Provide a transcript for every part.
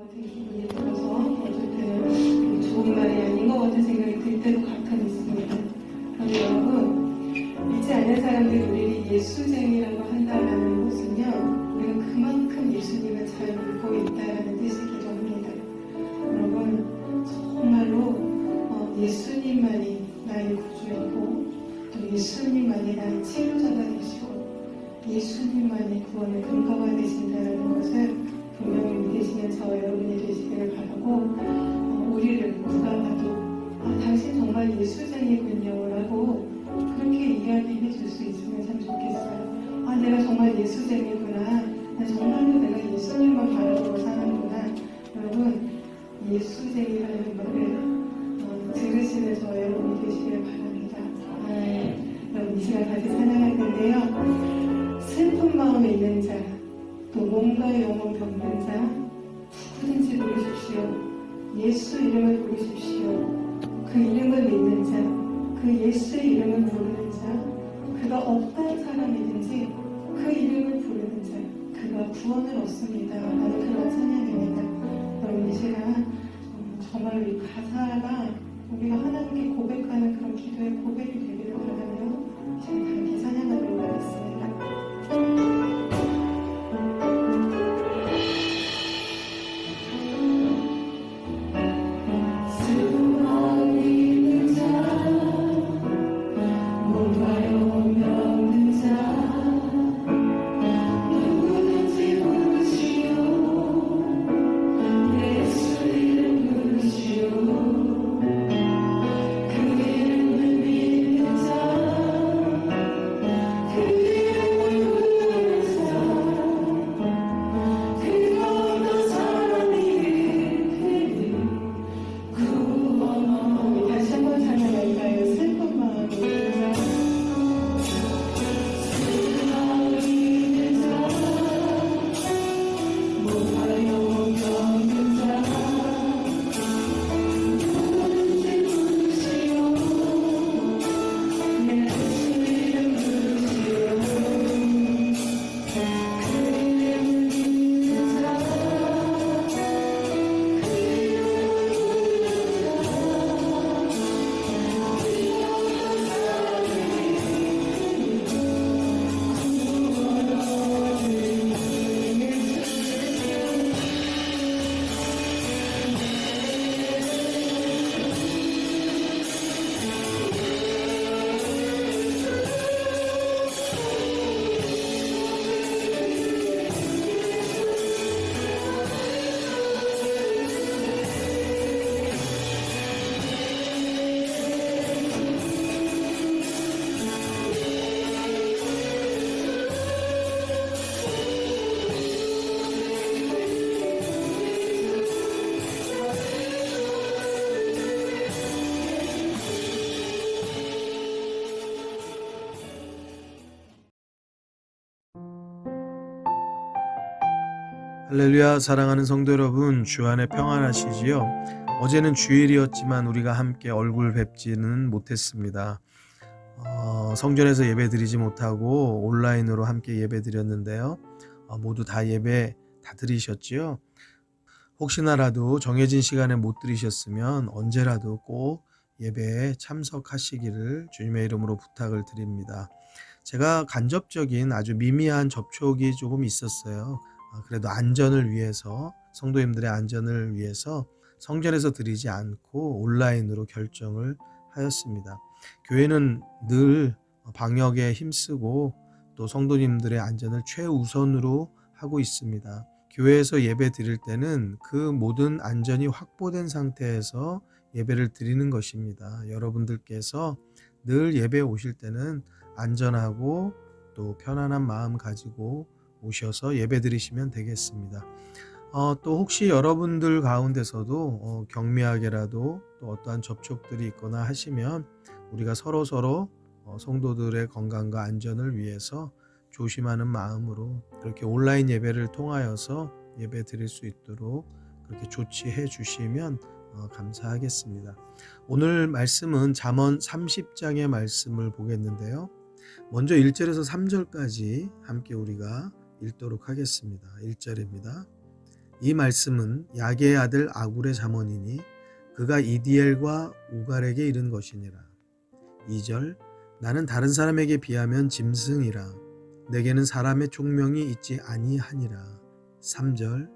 같은 기분이 들어서 어떨 때는 좋은 말이 아닌 것 같은 생각이 들 때도 가끔 있습니다. 그런데 여러분, 믿지 않는 사람들이 우리를 예수쟁이라고 한다는 것은요, 우리가 그만큼 예수님을 잘 믿고 있다는 뜻이기도 합니다. 여러분, 정말로 예수님만이 나의 구주이고 또 예수님만이 나의 치료자가 되시고 예수님만이 구원의 근거가 되신다는 것을 분명히 믿으시는 저와 여러분이 되시기를 바라고, 우리를 누가 봐도 당신 정말 예수쟁이군요 라고 그렇게 이야기해 줄 수 있으면 참 좋겠어요. 내가 정말 예수쟁이구나, 정말로 내가 예수님만 바라보고 사는구나. 여러분, 예수쟁이라는 말을 들으시는 저와 여러분이 되시기를 바랍니다. 여러분, 이 시간 같이 찬양할 텐데요, 슬픈 마음에 있는 자, 또 몸과 영혼 병든 자, 누구든지 부르십시오. 예수 이름을 부르십시오. 그 이름을 믿는 자, 그 예수의 이름을 부르는 자, 그가 어떤 사람이든지 그 이름을 부르는 자, 그가 구원을 얻습니다 라는 그런 찬양입니다. 여러분, 이 시간 정말 이 가사가 우리가 하나님께 고백하는 그런 기도의 고백이 되기를 바라며 지금 함께 찬양하도록 하겠습니다. 할렐루야. 사랑하는 성도 여러분, 주 안에 평안하시지요? 어제는 주일이었지만 우리가 함께 얼굴 뵙지는 못했습니다. 성전에서 예배 드리지 못하고 온라인으로 함께 예배 드렸는데요, 모두 다 예배 다 드리셨지요? 혹시나라도 정해진 시간에 못 드리셨으면 언제라도 꼭 예배에 참석하시기를 주님의 이름으로 부탁을 드립니다. 제가 간접적인 아주 미미한 접촉이 조금 있었어요. 그래도 안전을 위해서, 성도님들의 안전을 위해서 성전에서 드리지 않고 온라인으로 결정을 하였습니다. 교회는 늘 방역에 힘쓰고 또 성도님들의 안전을 최우선으로 하고 있습니다. 교회에서 예배 드릴 때는 그 모든 안전이 확보된 상태에서 예배를 드리는 것입니다. 여러분들께서 늘 예배에 오실 때는 안전하고 또 편안한 마음 가지고 오셔서 예배 드리시면 되겠습니다. 또 혹시 여러분들 가운데서도 경미하게라도 또 어떠한 접촉들이 있거나 하시면 우리가 서로 성도들의 건강과 안전을 위해서 조심하는 마음으로 그렇게 온라인 예배를 통하여서 예배 드릴 수 있도록 그렇게 조치해 주시면 감사하겠습니다. 오늘 말씀은 잠언 30장의 말씀을 보겠는데요, 먼저 1절에서 3절까지 함께 우리가 읽도록 하겠습니다. 1절입니다. 이 말씀은 야게의 아들 아굴의 잠언이니 그가 이디엘과 우갈에게 이른 것이니라. 2절 나는 다른 사람에게 비하면 짐승이라 내게는 사람의 총명이 있지 아니하니라. 3절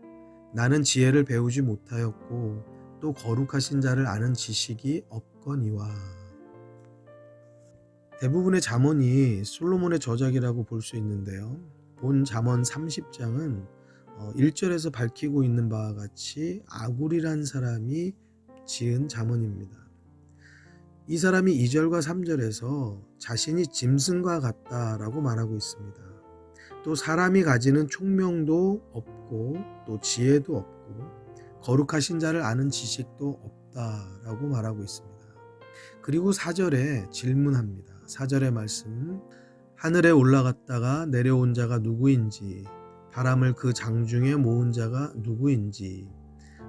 나는 지혜를 배우지 못하였고 또 거룩하신 자를 아는 지식이 없거니와. 대부분의 잠언이 솔로몬의 저작이라고 볼 수 있는데요. 본 잠언 30장은 1절에서 밝히고 있는 바와 같이 아굴이란 사람이 지은 잠언입니다. 이 사람이 2절과 3절에서 자신이 짐승과 같다라고 말하고 있습니다. 또 사람이 가지는 총명도 없고 또 지혜도 없고 거룩하신 자를 아는 지식도 없다라고 말하고 있습니다. 그리고 4절에 질문합니다. 4절의 말씀 하늘에 올라갔다가 내려온 자가 누구인지 바람을 그 장중에 모은 자가 누구인지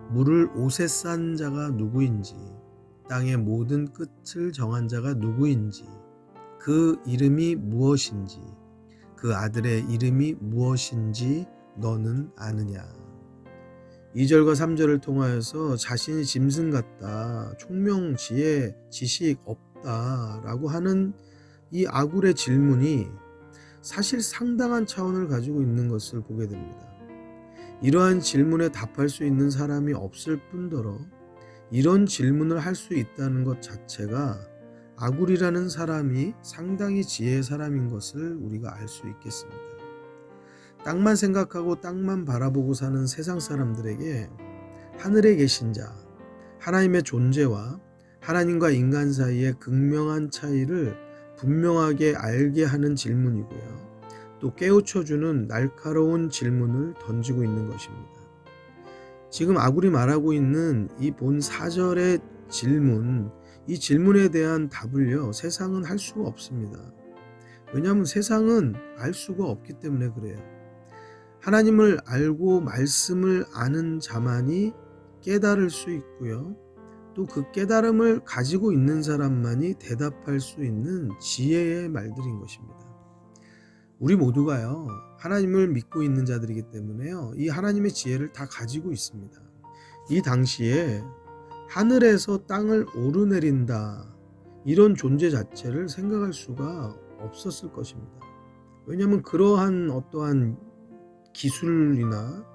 물을 옷에 싼 자가 누구인지 땅의 모든 끝을 정한 자가 누구인지 그 이름이 무엇인지 그 아들의 이름이 무엇인지 너는 아느냐. 2절과 3절을 통하여서 자신이 짐승 같다, 총명, 지혜, 지식 없다라고 하는 이 아굴의 질문이 사실 상당한 차원을 가지고 있는 것을 보게 됩니다. 이러한 질문에 답할 수 있는 사람이 없을 뿐더러 이런 질문을 할 수 있다는 것 자체가 아굴이라는 사람이 상당히 지혜의 사람인 것을 우리가 알 수 있겠습니다. 땅만 생각하고 땅만 바라보고 사는 세상 사람들에게 하늘에 계신 자, 하나님의 존재와 하나님과 인간 사이의 극명한 차이를 분명하게 알게 하는 질문이고요. 또 깨우쳐주는 날카로운 질문을 던지고 있는 것입니다. 지금 아굴이 말하고 있는 이 본 4절의 질문, 이 질문에 대한 답을요, 세상은 할 수가 없습니다. 왜냐하면 세상은 알 수가 없기 때문에 그래요. 하나님을 알고 말씀을 아는 자만이 깨달을 수 있고요. 또 그 깨달음을 가지고 있는 사람만이 대답할 수 있는 지혜의 말들인 것입니다. 우리 모두가요, 하나님을 믿고 있는 자들이기 때문에요, 이 하나님의 지혜를 다 가지고 있습니다. 이 당시에 하늘에서 땅을 오르내린다, 이런 존재 자체를 생각할 수가 없었을 것입니다. 왜냐하면 그러한 어떠한 기술이나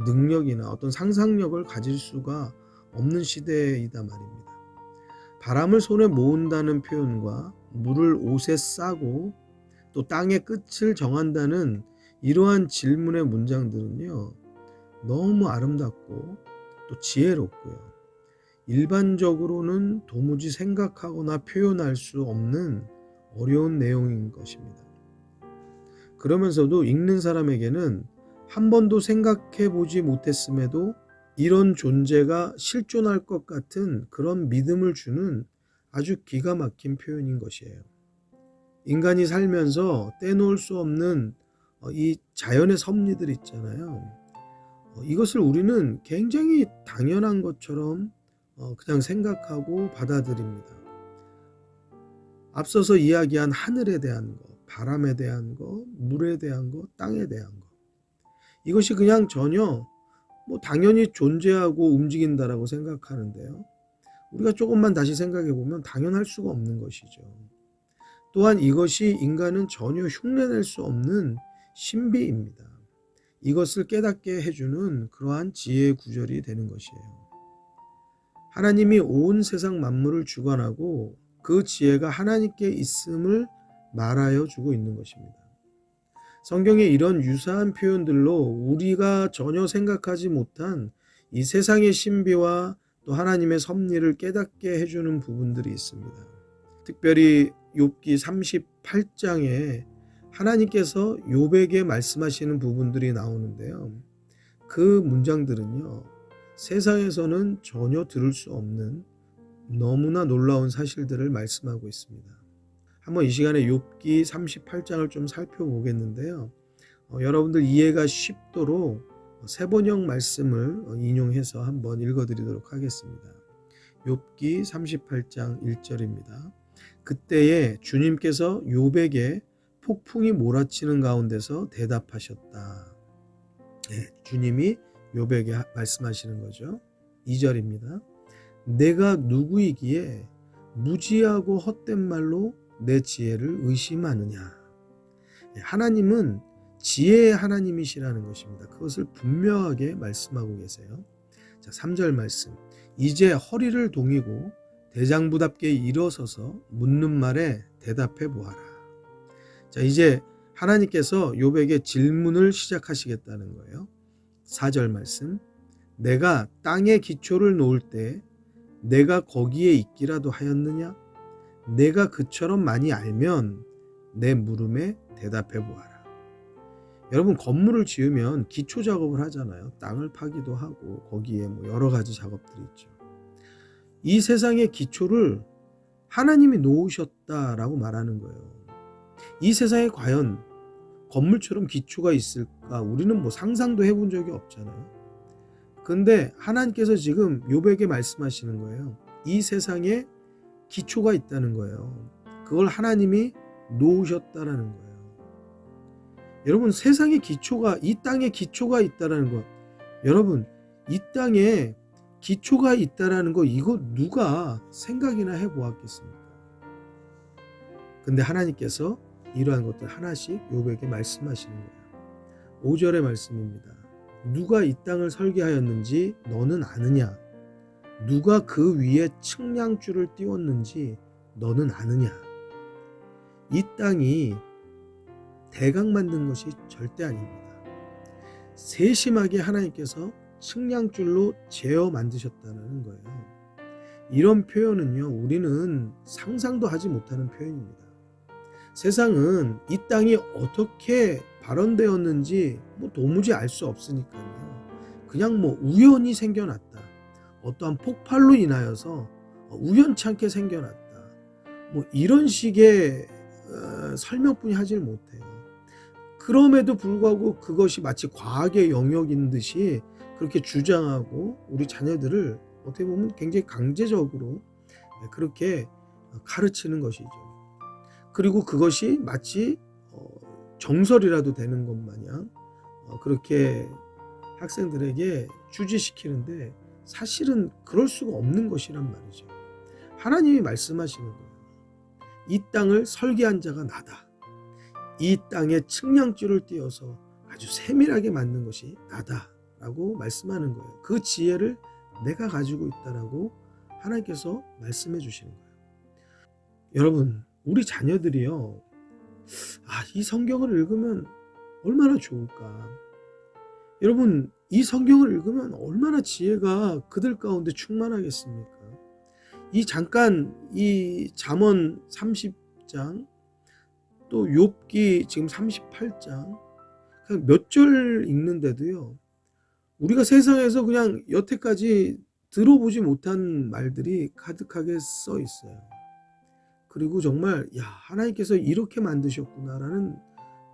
능력이나 어떤 상상력을 가질 수가 없는 시대이다 말입니다. 바람을 손에 모은다는 표현과 물을 옷에 싸고 또 땅의 끝을 정한다는 이러한 질문의 문장들은요, 너무 아름답고 또 지혜롭고요, 일반적으로는 도무지 생각하거나 표현할 수 없는 어려운 내용인 것입니다. 그러면서도 읽는 사람에게는 한 번도 생각해 보지 못했음에도 이런 존재가 실존할 것 같은 그런 믿음을 주는 아주 기가 막힌 표현인 것이에요. 인간이 살면서 떼놓을 수 없는 이 자연의 섭리들 있잖아요. 이것을 우리는 굉장히 당연한 것처럼 그냥 생각하고 받아들입니다. 앞서서 이야기한 하늘에 대한 것, 바람에 대한 것, 물에 대한 것, 땅에 대한 것, 이것이 그냥 전혀 당연히 존재하고 움직인다라고 생각하는데요. 우리가 조금만 다시 생각해 보면 당연할 수가 없는 것이죠. 또한 이것이 인간은 전혀 흉내낼 수 없는 신비입니다. 이것을 깨닫게 해주는 그러한 지혜의 구절이 되는 것이에요. 하나님이 온 세상 만물을 주관하고 그 지혜가 하나님께 있음을 말하여 주고 있는 것입니다. 성경에 이런 유사한 표현들로 우리가 전혀 생각하지 못한 이 세상의 신비와 또 하나님의 섭리를 깨닫게 해주는 부분들이 있습니다. 특별히 욥기 38장에 하나님께서 욥에게 말씀하시는 부분들이 나오는데요. 그 문장들은요, 세상에서는 전혀 들을 수 없는 너무나 놀라운 사실들을 말씀하고 있습니다. 한번 이 시간에 욥기 38장을 좀 살펴보겠는데요. 여러분들 이해가 쉽도록 세번역 말씀을 인용해서 한번 읽어드리도록 하겠습니다. 욥기 38장 1절입니다. 그때에 주님께서 욥에게 폭풍이 몰아치는 가운데서 대답하셨다. 네, 주님이 욥에게 말씀하시는 거죠. 2절입니다. 내가 누구이기에 무지하고 헛된 말로 내 지혜를 의심하느냐. 하나님은 지혜의 하나님이시라는 것입니다. 그것을 분명하게 말씀하고 계세요. 자, 3절 말씀. 이제 허리를 동이고 대장부답게 일어서서 묻는 말에 대답해 보아라. 자, 이제 하나님께서 욥에게 질문을 시작하시겠다는 거예요. 4절 말씀. 내가 땅에 기초를 놓을 때 내가 거기에 있기라도 하였느냐? 내가 그처럼 많이 알면 내 물음에 대답해 보아라. 여러분, 건물을 지으면 기초 작업을 하잖아요. 땅을 파기도 하고 거기에 여러 가지 작업들이 있죠. 이 세상의 기초를 하나님이 놓으셨다라고 말하는 거예요. 이 세상에 과연 건물처럼 기초가 있을까? 우리는 상상도 해본 적이 없잖아요. 근데 하나님께서 지금 욥에게 말씀하시는 거예요. 이 세상에 기초가 있다는 거예요. 그걸 하나님이 놓으셨다라는 거예요. 여러분, 세상의 기초가, 이 땅에 기초가 있다라는 것, 여러분, 이 땅에 기초가 있다라는 거, 이거 누가 생각이나 해보았겠습니까? 근데 하나님께서 이러한 것들 하나씩 욥에게 말씀하시는 거예요. 5절의 말씀입니다. 누가 이 땅을 설계하였는지 너는 아느냐? 누가 그 위에 측량줄을 띄웠는지 너는 아느냐? 이 땅이 대강 만든 것이 절대 아닙니다. 세심하게 하나님께서 측량줄로 재어 만드셨다는 거예요. 이런 표현은요, 우리는 상상도 하지 못하는 표현입니다. 세상은 이 땅이 어떻게 발원되었는지 도무지 알 수 없으니까요. 그냥 우연히 생겨났다. 어떠한 폭발로 인하여서 우연찮게 생겨났다. 이런 식의 설명뿐이 하질 못해요. 그럼에도 불구하고 그것이 마치 과학의 영역인 듯이 그렇게 주장하고 우리 자녀들을 어떻게 보면 굉장히 강제적으로 그렇게 가르치는 것이죠. 그리고 그것이 마치 정설이라도 되는 것 마냥 그렇게 학생들에게 주지시키는데 사실은 그럴 수가 없는 것이란 말이죠. 하나님이 말씀하시는 거예요. 이 땅을 설계한 자가 나다. 이 땅에 측량줄을 띄어서 아주 세밀하게 만든 것이 나다 라고 말씀하는 거예요. 그 지혜를 내가 가지고 있다라고 하나님께서 말씀해 주시는 거예요. 여러분, 우리 자녀들이요, 이 성경을 읽으면 얼마나 좋을까. 여러분, 이 성경을 읽으면 얼마나 지혜가 그들 가운데 충만하겠습니까? 잠깐 이 잠언 30장 또 욥기 지금 38장 그냥 몇 절 읽는데도요, 우리가 세상에서 그냥 여태까지 들어보지 못한 말들이 가득하게 써 있어요. 그리고 정말 하나님께서 이렇게 만드셨구나라는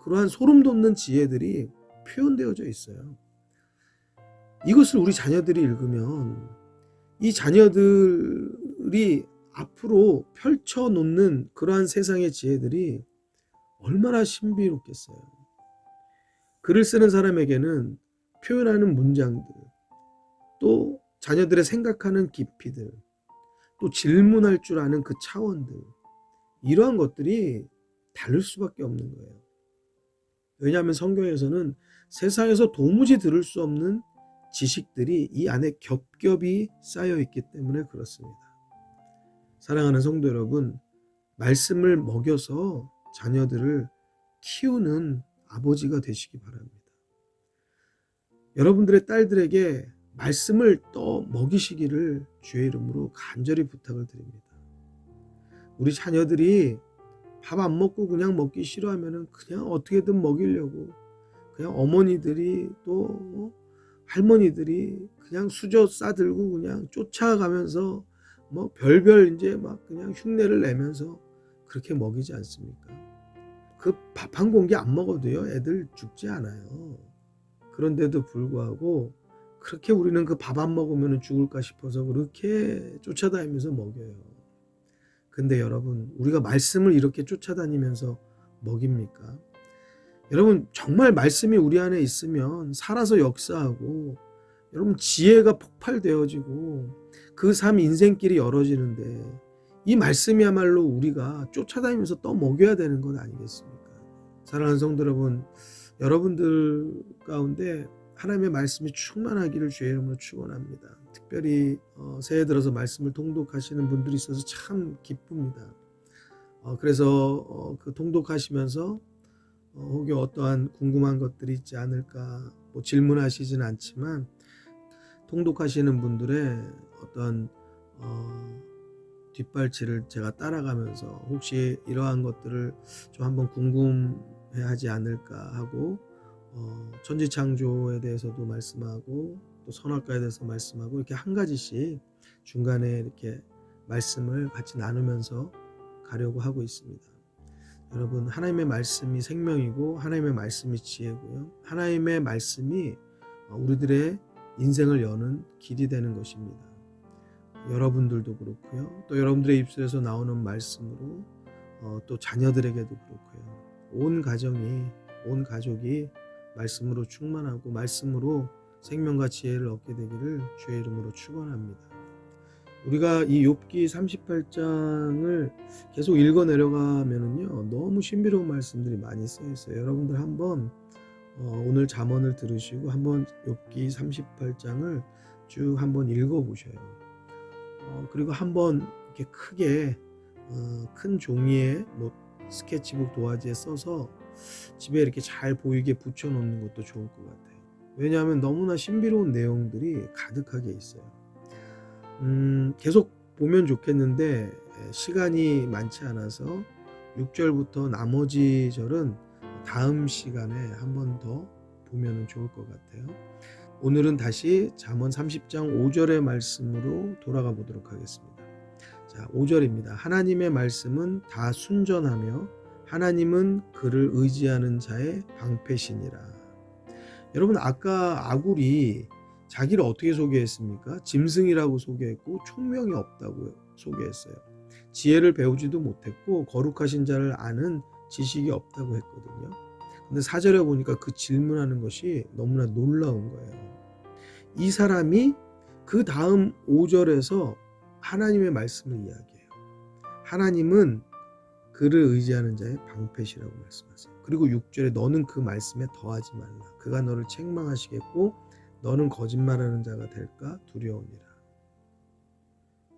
그러한 소름 돋는 지혜들이 표현되어져 있어요. 이것을 우리 자녀들이 읽으면 이 자녀들이 앞으로 펼쳐놓는 그러한 세상의 지혜들이 얼마나 신비롭겠어요. 글을 쓰는 사람에게는 표현하는 문장들, 또 자녀들의 생각하는 깊이들, 또 질문할 줄 아는 그 차원들, 이러한 것들이 다를 수밖에 없는 거예요. 왜냐하면 성경에서는 세상에서 도무지 들을 수 없는 지식들이 이 안에 겹겹이 쌓여 있기 때문에 그렇습니다. 사랑하는 성도 여러분, 말씀을 먹여서 자녀들을 키우는 아버지가 되시기 바랍니다. 여러분들의 딸들에게 말씀을 또 먹이시기를 주의 이름으로 간절히 부탁을 드립니다. 우리 자녀들이 밥 안 먹고 그냥 먹기 싫어하면 그냥 어떻게든 먹이려고 그냥 어머니들이 또 할머니들이 그냥 수저 싸들고 그냥 쫓아가면서 별별 이제 그냥 흉내를 내면서 그렇게 먹이지 않습니까? 그 밥 한 공기 안 먹어도요, 애들 죽지 않아요. 그런데도 불구하고 그렇게 우리는 그 밥 안 먹으면 죽을까 싶어서 그렇게 쫓아다니면서 먹여요. 근데 여러분, 우리가 말씀을 이렇게 쫓아다니면서 먹입니까? 여러분, 정말 말씀이 우리 안에 있으면 살아서 역사하고 여러분 지혜가 폭발되어지고 그 삶 인생길이 열어지는데 이 말씀이야말로 우리가 쫓아다니면서 떠먹여야 되는 것 아니겠습니까? 사랑하는 성도 여러분, 여러분들 가운데 하나님의 말씀이 충만하기를 주의 이름으로 축원합니다. 특별히 새해 들어서 말씀을 통독하시는 분들이 있어서 참 기쁩니다. 그래서 그 통독하시면서 혹여 어떠한 궁금한 것들이 있지 않을까 뭐 질문하시진 않지만 통독하시는 분들의 어떤 뒷발치를 제가 따라가면서 혹시 이러한 것들을 좀 한번 궁금해하지 않을까 하고 천지창조에 대해서도 말씀하고 또 선악과에 대해서 말씀하고 이렇게 한 가지씩 중간에 이렇게 말씀을 같이 나누면서 가려고 하고 있습니다. 여러분, 하나님의 말씀이 생명이고 하나님의 말씀이 지혜고요. 하나님의 말씀이 우리들의 인생을 여는 길이 되는 것입니다. 여러분들도 그렇고요. 또 여러분들의 입술에서 나오는 말씀으로 또 자녀들에게도 그렇고요. 온 가족이 말씀으로 충만하고 말씀으로 생명과 지혜를 얻게 되기를 주의 이름으로 축원합니다. 우리가 이 욥기 38장을 계속 읽어 내려가면은요 너무 신비로운 말씀들이 많이 써 있어요. 여러분들 한번 오늘 잠언을 들으시고 한번 욥기 38장을 쭉 한번 읽어 보셔요. 그리고 한번 이렇게 크게 큰 종이에 뭐 스케치북 도화지에 써서 집에 이렇게 잘 보이게 붙여 놓는 것도 좋을 것 같아요. 왜냐하면 너무나 신비로운 내용들이 가득하게 있어요. 계속 보면 좋겠는데 시간이 많지 않아서 6절부터 나머지 절은 다음 시간에 한 번 더 보면 좋을 것 같아요. 오늘은 다시 잠언 30장 5절의 말씀으로 돌아가 보도록 하겠습니다. 자, 5절입니다. 하나님의 말씀은 다 순전하며 하나님은 그를 의지하는 자의 방패시니라. 여러분, 아까 아굴이 자기를 어떻게 소개했습니까? 짐승이라고 소개했고 총명이 없다고 소개했어요. 지혜를 배우지도 못했고 거룩하신 자를 아는 지식이 없다고 했거든요. 근데 4절에 보니까 그 질문하는 것이 너무나 놀라운 거예요. 이 사람이 그 다음 5절에서 하나님의 말씀을 이야기해요. 하나님은 그를 의지하는 자의 방패시라고 말씀하세요. 그리고 6절에 너는 그 말씀에 더하지 말라. 그가 너를 책망하시겠고 너는 거짓말하는 자가 될까 두려우니라.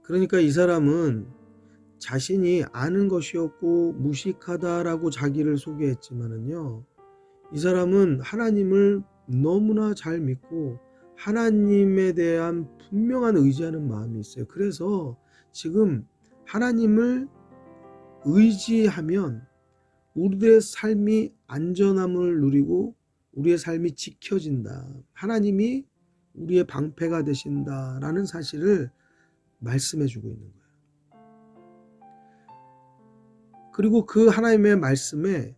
그러니까 이 사람은 자신이 아는 것이었고 무식하다라고 자기를 소개했지만은요, 이 사람은 하나님을 너무나 잘 믿고 하나님에 대한 분명한 의지하는 마음이 있어요. 그래서 지금 하나님을 의지하면 우리의 삶이 안전함을 누리고 우리의 삶이 지켜진다. 하나님이 우리의 방패가 되신다라는 사실을 말씀해 주고 있는 거예요. 그리고 그 하나님의 말씀에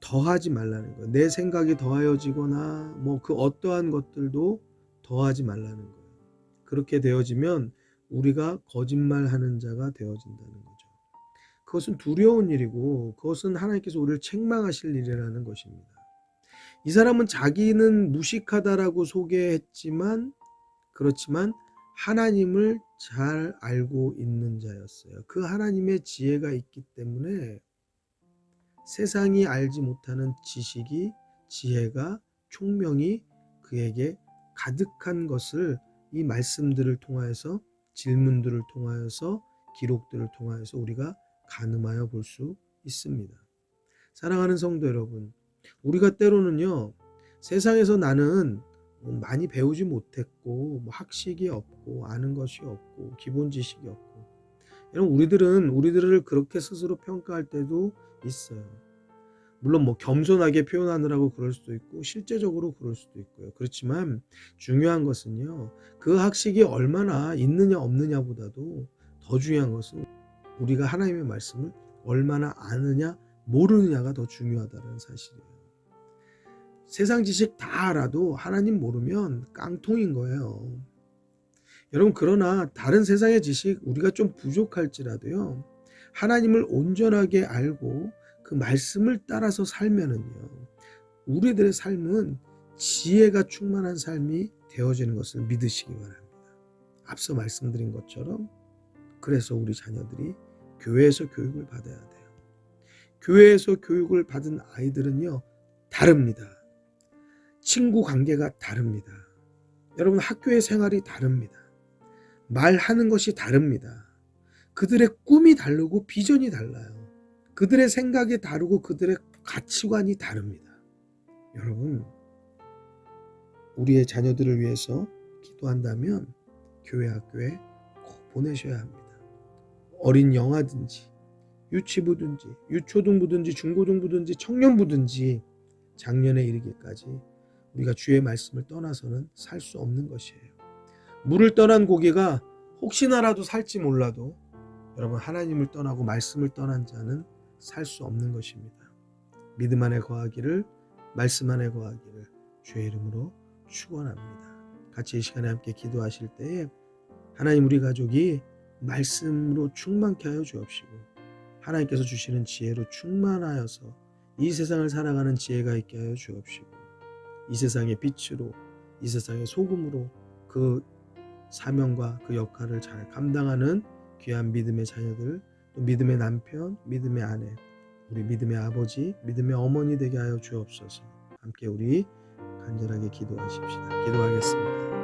더하지 말라는 거예요. 내 생각이 더하여지거나 뭐 그 어떠한 것들도 더하지 말라는 거예요. 그렇게 되어지면 우리가 거짓말하는 자가 되어진다는 거죠. 그것은 두려운 일이고 그것은 하나님께서 우리를 책망하실 일이라는 것입니다. 이 사람은 자기는 무식하다라고 소개했지만 그렇지만 하나님을 잘 알고 있는 자였어요. 그 하나님의 지혜가 있기 때문에 세상이 알지 못하는 지식이, 지혜가, 총명이 그에게 가득한 것을 이 말씀들을 통하여서, 질문들을 통하여서, 기록들을 통하여서 우리가 가늠하여 볼 수 있습니다. 사랑하는 성도 여러분, 우리가 때로는요, 세상에서 나는 많이 배우지 못했고 학식이 없고 아는 것이 없고 기본 지식이 없고, 여러분, 우리들을 그렇게 스스로 평가할 때도 있어요. 물론 뭐 겸손하게 표현하느라고 그럴 수도 있고 실제적으로 그럴 수도 있고요. 그렇지만 중요한 것은요, 그 학식이 얼마나 있느냐 없느냐보다도 더 중요한 것은 우리가 하나님의 말씀을 얼마나 아느냐 모르느냐가 더 중요하다는 사실이에요. 세상 지식 다 알아도 하나님 모르면 깡통인 거예요. 여러분, 그러나 다른 세상의 지식 우리가 좀 부족할지라도요, 하나님을 온전하게 알고 그 말씀을 따라서 살면은요, 우리들의 삶은 지혜가 충만한 삶이 되어지는 것을 믿으시기 바랍니다. 앞서 말씀드린 것처럼 그래서 우리 자녀들이 교회에서 교육을 받아야 돼요. 교회에서 교육을 받은 아이들은요, 다릅니다. 친구 관계가 다릅니다. 여러분, 학교의 생활이 다릅니다. 말하는 것이 다릅니다. 그들의 꿈이 다르고 비전이 달라요. 그들의 생각이 다르고 그들의 가치관이 다릅니다. 여러분, 우리의 자녀들을 위해서 기도한다면 교회 학교에 꼭 보내셔야 합니다. 어린 영아든지 유치부든지 유초등부든지 중고등부든지 청년부든지 작년에 이르기까지 우리가 주의 말씀을 떠나서는 살 수 없는 것이에요. 물을 떠난 고기가 혹시나라도 살지 몰라도 여러분, 하나님을 떠나고 말씀을 떠난 자는 살 수 없는 것입니다. 믿음 안에 거하기를, 말씀 안에 거하기를 주의 이름으로 축원합니다. 같이 이 시간에 함께 기도하실 때에 하나님, 우리 가족이 말씀으로 충만케 하여 주옵시고 하나님께서 주시는 지혜로 충만하여서 이 세상을 살아가는 지혜가 있게 하여 주옵시고 이 세상의 빛으로, 이 세상의 소금으로 그 사명과 그 역할을 잘 감당하는 귀한 믿음의 자녀들, 또 믿음의 남편, 믿음의 아내, 우리 믿음의 아버지, 믿음의 어머니 되게 하여 주옵소서. 함께 우리 간절하게 기도하십시다. 기도하겠습니다.